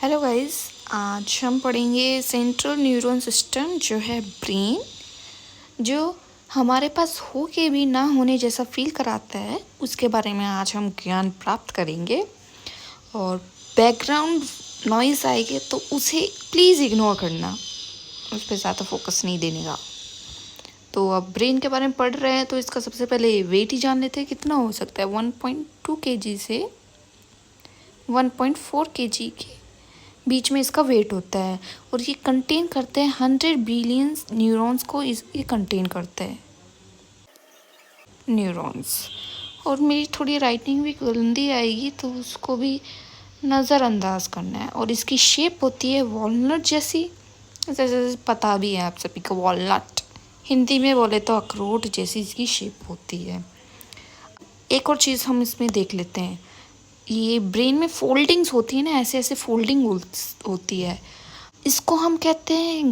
Hello guys, आज हम पढ़ेंगे सेंट्रल न्यूरॉन सिस्टम जो है ब्रेन, जो हमारे पास हो के भी ना होने जैसा फील कराता है। उसके बारे में आज हम ज्ञान प्राप्त करेंगे। और बैकग्राउंड नॉइज़ आएगी तो उसे प्लीज़ इग्नोर करना, उस पर ज़्यादा फोकस नहीं देने का। तो अब ब्रेन के बारे में पढ़ रहे हैं तो इसका सबसे पहले वेट ही जान लेते हैं कितना हो सकता है। 1.2 kg से 1.4 kg के बीच में इसका वेट होता है। और ये कंटेन करते हैं 100 बिलियन न्यूरॉन्स को। ये कंटेन करते हैं न्यूरॉन्स। और मेरी थोड़ी राइटिंग भी गंदी आएगी तो उसको भी नज़रअंदाज करना है। और इसकी शेप होती है वॉलनट जैसी, जैसे पता भी है आप सभी को, वॉलनट हिंदी में बोले तो अखरोट जैसी इसकी शेप होती है। एक और चीज़ हम इसमें देख लेते हैं, ये ब्रेन में फोल्डिंग्स होती है ना, ऐसे ऐसे फोल्डिंग होती है। इसको हम कहते हैं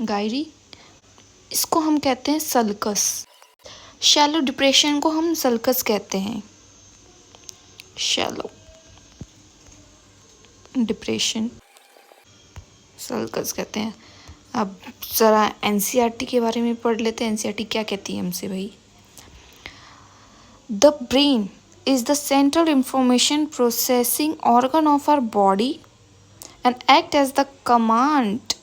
गायरी। इसको हम कहते हैं सल्कस। शैलो डिप्रेशन को हम सल्कस कहते हैं। शैलो डिप्रेशन सल्कस कहते हैं। अब ज़रा एनसीईआरटी के बारे में पढ़ लेते हैं। एनसीईआरटी क्या कहती है हमसे भाई? The brain is the central information processing organ of our body and act as the command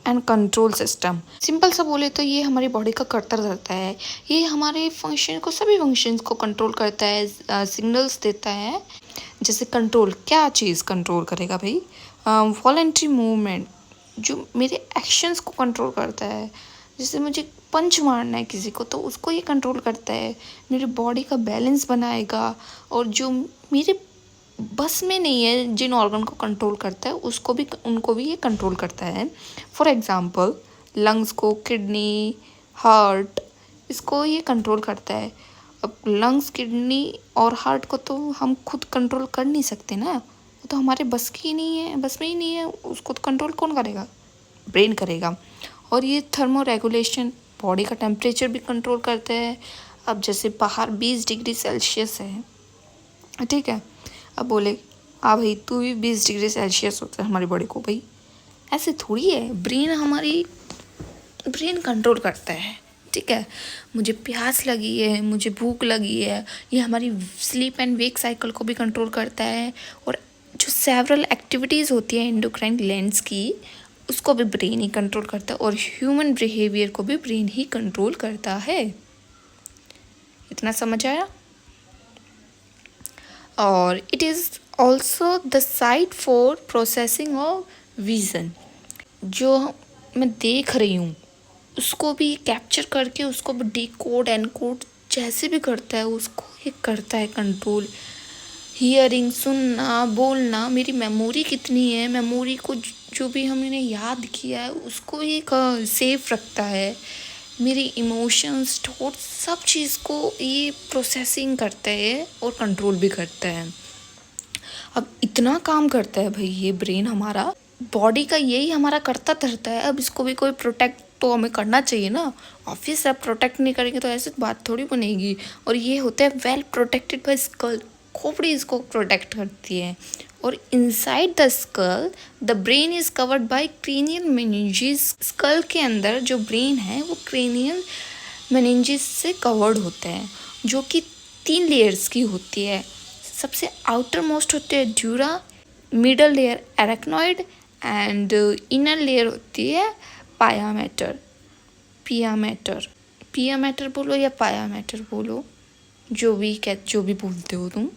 and control system। Simple सा बोले तो ये हमारी बॉडी का करता रहता है। ये हमारे फंक्शन को, सभी फंक्शंस को कंट्रोल करता है, सिग्नल्स देता है। जैसे कंट्रोल, क्या चीज़ कंट्रोल करेगा भाई? वॉलंटरी मूवमेंट, जो मेरे एक्शंस को कंट्रोल करता है। जैसे मुझे पंच मारना है किसी को तो उसको ये कंट्रोल करता है। मेरी बॉडी का बैलेंस बनाएगा। और जो मेरे बस में नहीं है, जिन ऑर्गन को कंट्रोल करता है उनको भी ये कंट्रोल करता है। फॉर एग्जांपल लंग्स को, किडनी, हार्ट, इसको ये कंट्रोल करता है। अब लंग्स, किडनी और हार्ट को तो हम खुद कंट्रोल कर नहीं सकते ना, वो तो हमारे बस की नहीं है, बस में ही नहीं है। उसको तो कंट्रोल कौन करेगा? ब्रेन करेगा। और ये थर्मो रेगुलेशन, बॉडी का टेम्परेचर भी कंट्रोल करते हैं। अब जैसे बाहर 20 डिग्री सेल्सियस है, ठीक है, अब बोले भाई तू भी 20 डिग्री सेल्सियस होता है हमारी बॉडी को। भाई ऐसे थोड़ी है, ब्रेन कंट्रोल करता है, ठीक है। मुझे प्यास लगी है, मुझे भूख लगी है, ये हमारी स्लीप एंड वेक साइकिल को भी कंट्रोल करता है। और जो सेवरल एक्टिविटीज़ होती है एंडोक्राइन ग्लैंड्स की, उसको भी ब्रेन ही कंट्रोल करता है। और ह्यूमन बिहेवियर को भी ब्रेन ही कंट्रोल करता है। इतना समझ आया? और it is also the site for processing of vision. जो मैं देख रही हूँ उसको भी कैप्चर करके उसको भी डिकोड एनकोड जैसे भी करता है, उसको ये करता है कंट्रोल। हियरिंग, सुनना, बोलना, मेरी मेमोरी कितनी है, मेमोरी को जो भी हमने याद किया है उसको ये सेफ रखता है। मेरी इमोशंस, थॉट्स, सब चीज़ को ये प्रोसेसिंग करता है और कंट्रोल भी करता है। अब इतना काम करता है भाई ये ब्रेन हमारा, बॉडी का यही हमारा करता रहता है। अब इसको भी कोई प्रोटेक्ट तो हमें करना चाहिए ना। ऑब्वियस आप प्रोटेक्ट नहीं करेंगे तो ऐसी बात थोड़ी बनेगी। और ये होता है वेल प्रोटेक्टेड बाय स्कल, खोपड़ी इसको प्रोटेक्ट करती है। और inside the skull the brain is covered by cranial meninges. Skull के अंदर जो ब्रेन है वो क्रेनियल मेनिंजेस से कवर्ड होता है, जो कि 3 लेयर्स की होती है। सबसे आउटर मोस्ट होते हैं dura, middle layer arachnoid and inner layer होती है पियामेटर बोलो या पायामेटर बोलो, जो भी बोलते हो तुम।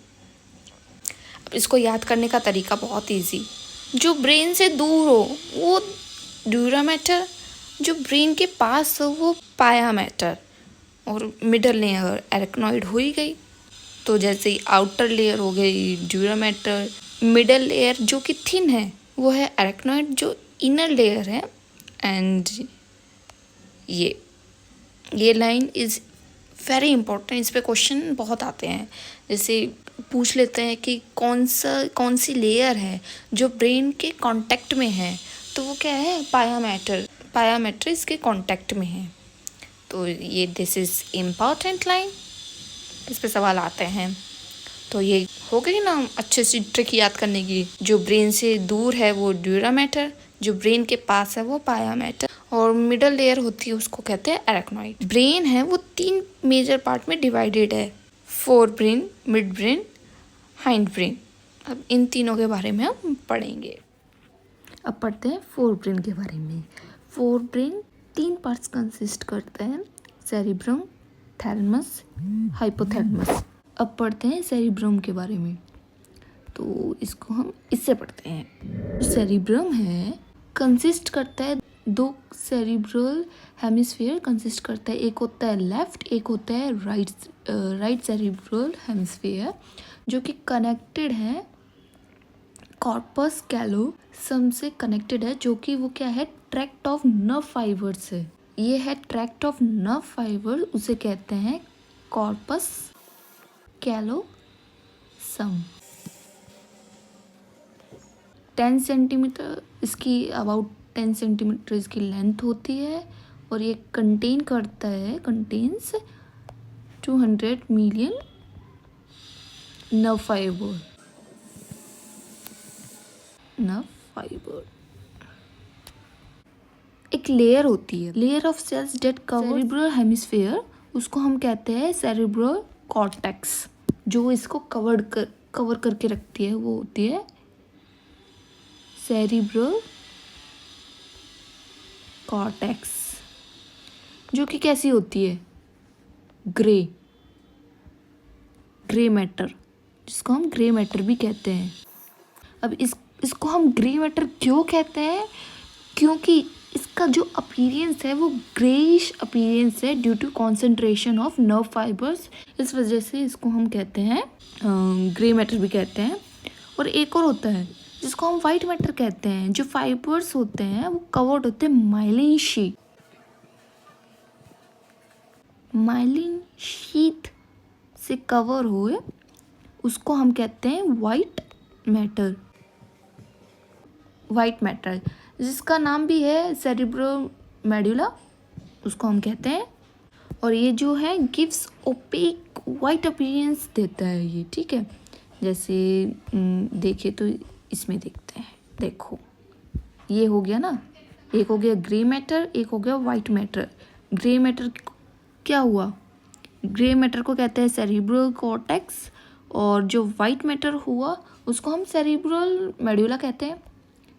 अब इसको याद करने का तरीका बहुत इजी। जो ब्रेन से दूर हो वो ड्यूरामेटर, जो ब्रेन के पास हो वो पायामेटर, और मिडल लेयर एरेक्नॉइड हो ही गई। तो जैसे आउटर लेयर हो गई ड्यूरामेटर, मिडल लेयर जो कि थिन है वो है एरेक्नॉइड, जो इनर लेयर है। एंड ये लाइन इज़ वेरी इंपॉर्टेंट, इस पे क्वेश्चन बहुत आते हैं। जैसे पूछ लेते हैं कि कौन सी लेयर है जो ब्रेन के कांटेक्ट में है, तो वो क्या है? पायामेटर इसके कांटेक्ट में है। तो ये दिस इज़ इम्पॉर्टेंट लाइन, इस पे सवाल आते हैं। तो ये हो गई ना अच्छे से ट्रिक याद करने की। जो ब्रेन से दूर है वो ड्यूरा मैटर, जो ब्रेन के पास है वो पाया मैटर, और मिडल लेयर होती है उसको कहते हैं एरेक्नॉइड। ब्रेन है वो 3 मेजर पार्ट में डिवाइडेड है, fore brain, mid brain, hind brain. अब इन तीनों के बारे में हम पढ़ेंगे। अब पढ़ते हैं फोर ब्रेन के बारे में। फोर ब्रेन 3 पार्ट्स कंसिस्ट करते हैं, सेरिब्रम, थैलमस, हाइपोथैलमस। अब पढ़ते हैं सेरिब्रम के बारे में, तो इसको हम इससे पढ़ते हैं। सेरिब्रम है कंसिस्ट करता है 2 सेरिब्रल हेमिस्फीयर कंसिस्ट करता है, एक होता है लेफ्ट, एक होता है राइट सेरिब्रल हेमिस्फीयर, जो कि कनेक्टेड है कॉर्पस कैलोसम से कनेक्टेड है, जो कि वो क्या है, ट्रैक्ट ऑफ नर्व फाइबर्स है। ये है ट्रैक्ट ऑफ नर्व फाइबर, उसे कहते हैं कॉर्पस कैलोसम। 10 सेंटीमीटर इसकी, अबाउट 10 सेंटीमीटर इसकी लेंथ होती है, और ये कंटेन्स 200 मिलियन नर्व फाइबर। एक लेयर होती है, layer of cells that cover cerebral hemisphere, उसको हम कहते हैं सेरिब्रल कॉर्टेक्स। जो इसको कवर करके रखती है वो होती है सेरिब्रल कॉर्टेक्स, जो कि कैसी होती है, ग्रे मैटर, जिसको हम ग्रे मैटर भी कहते हैं। अब इसको हम ग्रे मैटर क्यों कहते हैं, क्योंकि इसका जो अपीयरेंस है वो ग्रेइश अपीयरेंस है due to concentration of nerve fibres, इस वजह से इसको हम कहते हैं ग्रे मैटर भी कहते हैं। और एक और होता है जिसको हम वाइट मैटर कहते हैं, जो फाइबर्स होते हैं वो कवर्ड होते हैं माइलिन शीथ से कवर हुए, उसको हम कहते हैं वाइट मैटर, जिसका नाम भी है सेरिब्रल मेडुला, उसको हम कहते हैं। और ये जो है गिव्स ओपेक वाइट अपीयरेंस देता है ये, ठीक है। जैसे देखे तो इसमें देखते हैं, देखो ये हो गया ना, एक हो गया ग्रे मैटर, एक हो गया वाइट मैटर। ग्रे मैटर क्या हुआ, ग्रे मैटर को कहते हैं सेरिब्रल कॉर्टेक्स, और जो वाइट मैटर हुआ उसको हम सेरिब्रल मेडुला कहते हैं।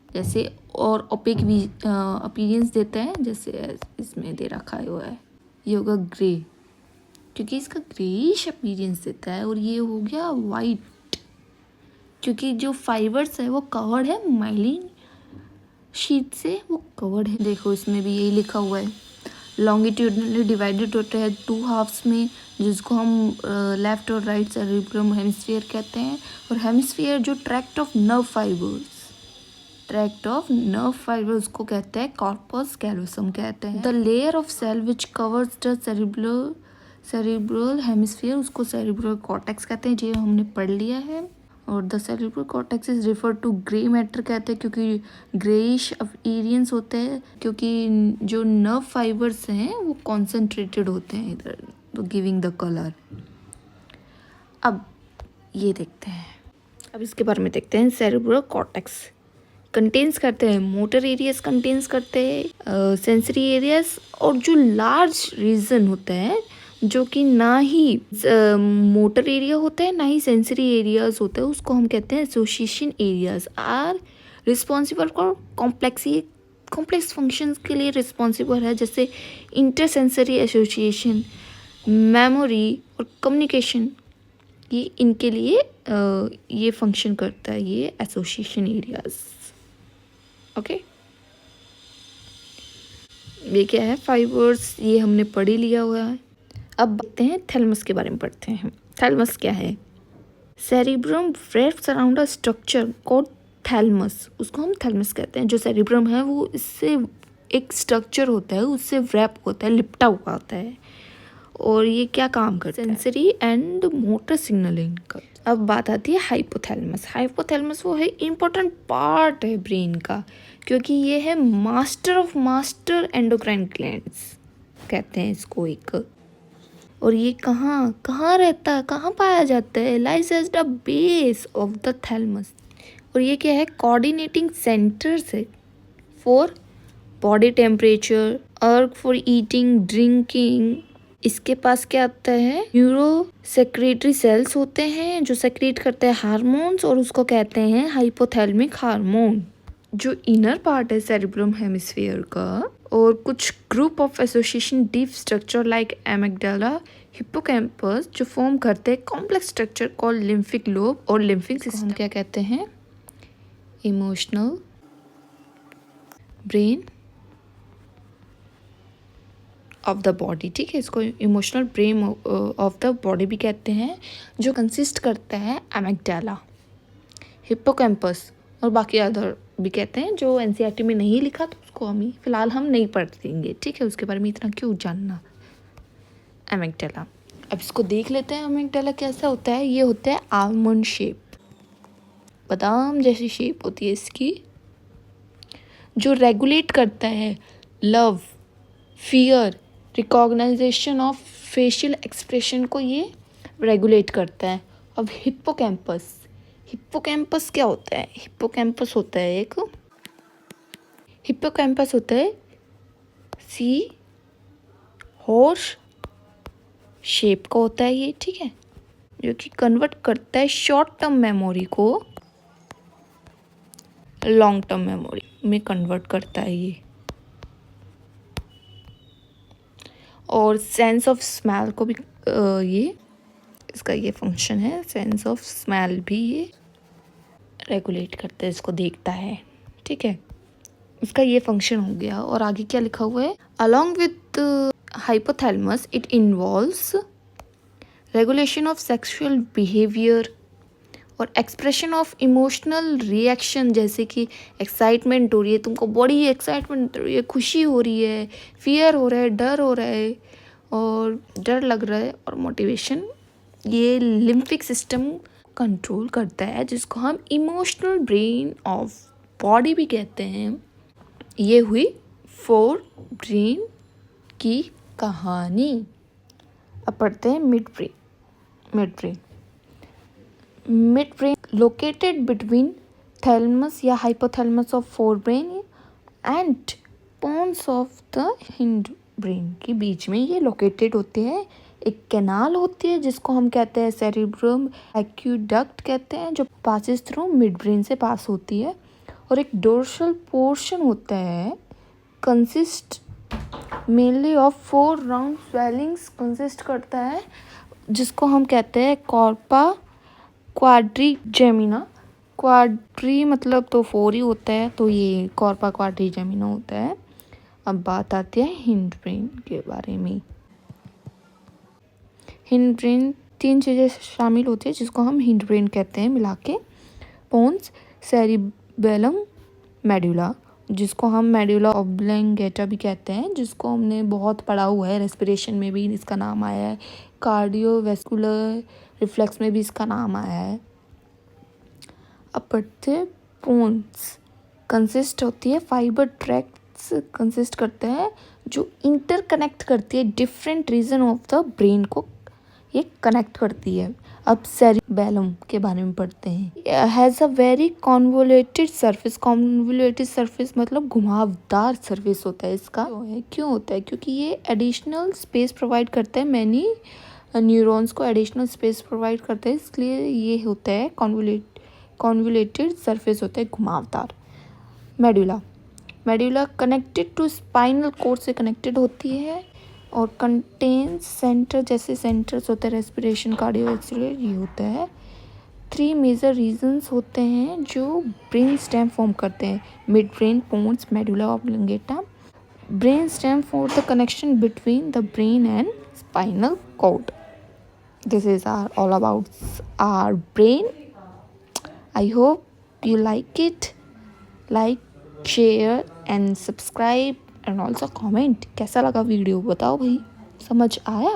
जैसे और ओपेक भी अपीयरेंस देते हैं, जैसे इसमें दे रखा हुआ है, ये होगा ग्रे, क्योंकि इसका ग्रेइश अपीयरेंस देता है। और ये हो गया वाइट, क्योंकि जो फाइबर्स है वो कवर्ड है माइलिन शीट से, वो कवर्ड है। देखो इसमें भी यही लिखा हुआ है, लॉन्गिट्यूडनली डिवाइडेड होता है 2 हाफ्स में, जिसको हम लेफ्ट और राइट सेरिब्रम हेमिस्फीयर कहते हैं। और हेमिस्फीयर जो ट्रैक्ट ऑफ नर्व फाइबर्स को कहते हैं कॉर्पस कैलोसम कहते हैं। The layer of cell which covers the cerebral hemisphere, उसको सेरिब्रल कॉर्टेक्स कहते हैं, जो हमने पढ़ लिया है। और the cerebral cortex is refer to grey matter कहते हैं, क्योंकि ग्रेइश अपीयरेंस होते हैं, क्योंकि जो नर्व फाइबर्स हैं वो कॉन्सेंट्रेटेड होते हैं इधर, तो गिविंग द कलर। अब ये देखते हैं, अब इसके बारे में देखते हैं। सेरिब्रल कॉर्टेक्स कंटेन्स करते हैं मोटर एरियाज, कंटेन्स करते हैं सेंसरी एरियाज, और जो लार्ज रीजन होता है जो कि ना ही मोटर एरिया होता है ना ही सेंसरी एरियाज होता है, उसको हम कहते हैं association areas, are responsible for complex functions के लिए रिस्पॉन्सिबल है, जैसे इंटरसेंसरी एसोसिएशन, मेमोरी और कम्युनिकेशन, ये इनके लिए ये फंक्शन करता है, ये एसोसिएशन एरियाज। ओके, ये क्या है, फाइबर्स, ये हमने पढ़ ही लिया हुआ है। अब देखते हैं थैलमस के बारे में पढ़ते हैं। थैलमस क्या है, cerebrum wraps around a structure called thalamus, उसको हम थैलमस कहते हैं। जो सेरिब्रम है वो इससे एक स्ट्रक्चर होता है, उससे व्रैप होता है, लिपटा हुआ होता है, और ये क्या काम करता है, सेंसरी एंड मोटर सिग्नलिंग का। अब बात आती है हाइपोथैलमस वो है इम्पोर्टेंट पार्ट है ब्रेन का, क्योंकि ये है मास्टर एंडोक्राइन ग्लैंड्स कहते हैं इसको एक। और ये कहाँ कहाँ रहता है, कहाँ पाया जाता है? Lies as the base of the thalamus. और ये क्या है? कोऑर्डिनेटिंग सेंटर से for body temperature, urge for eating, drinking. इसके पास क्या आता है? न्यूरो सेक्रेटरी सेल्स होते हैं जो सेक्रेट करते हैं हार्मोन्स, और उसको कहते हैं हाइपोथैलेमिक हार्मोन। जो इनर पार्ट है सेरिब्रम हेमिस्फीयर का, और कुछ group of association deep structure like amygdala, hippocampus, जो फॉर्म करते हैं कॉम्प्लेक्स स्ट्रक्चर कॉल्ड लिम्फिक लोब और लिम्फिक सिस्टम। क्या कहते हैं? Emotional brain of the body. ठीक है, इसको emotional brain of the body भी कहते हैं, जो कंसिस्ट करता है एमिगडाला, हिप्पोकैम्पस और बाकी अदर भी कहते हैं। जो एनसीईआरटी में नहीं लिखा तो उसको हम फिलहाल हम नहीं पढ़ देंगे। ठीक है, उसके बारे में इतना क्यों जानना। एमिगडाला, अब इसको देख लेते हैं। एमिगडाला कैसा होता है? ये होता है आलमंड शेप, बादाम जैसी शेप होती है इसकी, जो रेगुलेट करता है love, fear, recognization of facial expression को ये रेगुलेट करता है। अब हिप्पोकैम्पस, हिप्पोकैम्पस क्या होता है? हिप्पोकैम्पस होता है हिप्पोकैम्पस होता है सी हॉर्स शेप का होता है ये। ठीक है, जो कि कन्वर्ट करता है शॉर्ट टर्म मेमोरी को लॉन्ग टर्म मेमोरी में कन्वर्ट करता है ये। और सेंस ऑफ स्मेल को भी ये इसका ये फंक्शन है, सेंस ऑफ स्मेल भी ये रेगुलेट करता है, इसको देखता है। ठीक है, इसका ये फंक्शन हो गया। और आगे क्या लिखा हुआ है? Along with hypothalamus it involves regulation of sexual behaviour और एक्सप्रेशन ऑफ इमोशनल रिएक्शन, जैसे कि एक्साइटमेंट हो रही है, तुमको बड़ी एक्साइटमेंट हो रही है, खुशी हो रही है, फियर हो रहा है, डर हो रहा है और डर लग रहा है, और मोटिवेशन। ये लिम्फिक सिस्टम कंट्रोल करता है, जिसको हम इमोशनल ब्रेन ऑफ बॉडी भी कहते हैं। ये हुई 4 ब्रेन की कहानी। अब पढ़ते हैं mid brain. Mid brain located between thalamus या hypothalamus of forebrain and pons of the hind brain के बीच में ये लोकेटेड होते हैं। एक कैनाल होती है जिसको हम कहते हैं सेरिब्रम एक्यूडक्ट कहते हैं, जो पासिस थ्रू मिड ब्रेन से पास होती है। और एक डोर्सल पोर्शन होता है, consist mainly of 4 round swellings consist करता है, जिसको हम कहते हैं कॉर्पा क्वाड्रिजेमिना। क्वाड्री मतलब तो 4 ही होता है, तो ये कॉर्पा क्वाड्रिजेमिना होता है। अब बात आती है हिंड ब्रेन के बारे में। हिंड ब्रेन 3 चीज़ें शामिल होती है जिसको हम हिंड ब्रेन कहते हैं मिला के। पोन्स, सेरिबेलम, मेडुला, जिसको हम मेडुला ऑब्लंगेटा भी कहते हैं, जिसको हमने बहुत पढ़ा हुआ है, रेस्पिरेशन में भी इसका नाम आया है, कार्डियोवैस्कुलर रिफ्लेक्स में भी इसका नाम आया है। अब पढ़ते पोन्स कंसिस्ट होती है फाइबर ट्रैक्ट्स कंसिस्ट करते हैं, जो इंटरकनेक्ट करती है different region of the brain को ये कनेक्ट करती है। अब सेरिबेलम के बारे में पढ़ते हैं। Has a very convoluted surface. Convoluted surface मतलब घुमावदार सरफेस होता है इसका। क्यों होता है? क्योंकि ये एडिशनल स्पेस प्रोवाइड करता है, मैनी न्यूरॉन्स को एडिशनल स्पेस प्रोवाइड करता है, इसलिए ये होता है कॉन्वोलेटेड सरफेस होता है, घुमावदार। Medulla connected to spinal cord से कनेक्टेड होती है और कंटेन्स सेंटर, जैसे सेंटर्स होते हैं रेस्पिरेशन, कार्डियोवैस्कुलर, ये होता है। 3 मेजर रीजन्स होते हैं जो ब्रेन स्टेम फॉर्म करते हैं, mid brain, pons, medulla oblongata. Brain stem for the connection between the brain and spinal cord. This is all about our brain. I hope you like it. Like, share and subscribe and also comment. कैसा लगा video बताओ भाई, समझ आया?